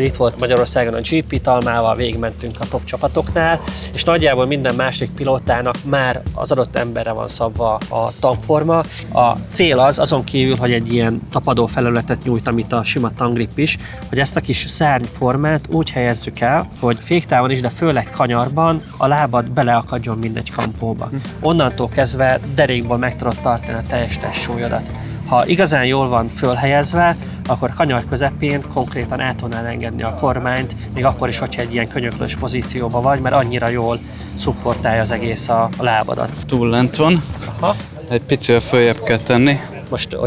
Itt volt Magyarországon a GP Talmával, végigmentünk a top csapatoknál, és nagyjából minden másik pilótának már az adott emberre van szabva a tanforma. A cél azon kívül, hogy egy ilyen tapadó felületet nyújt, amit a sima tangrip is, hogy ezt a kis szárnyformát úgy helyezzük el, hogy féktávon is, de főleg kanyarban a lábad beleakadjon mindegy kampóba. Onnantól kezdve derékból meg tudod tartani a teljes testsúlyodat. Ha igazán jól van fölhelyezve, akkor kanyar közepén konkrétan át tudnál engedni a kormányt, még akkor is, hogyha egy ilyen könyöklös pozícióban vagy, mert annyira jól szupportálja az egész a lábadat. Túl lent van. Aha. Egy picit följebb kell tenni. Most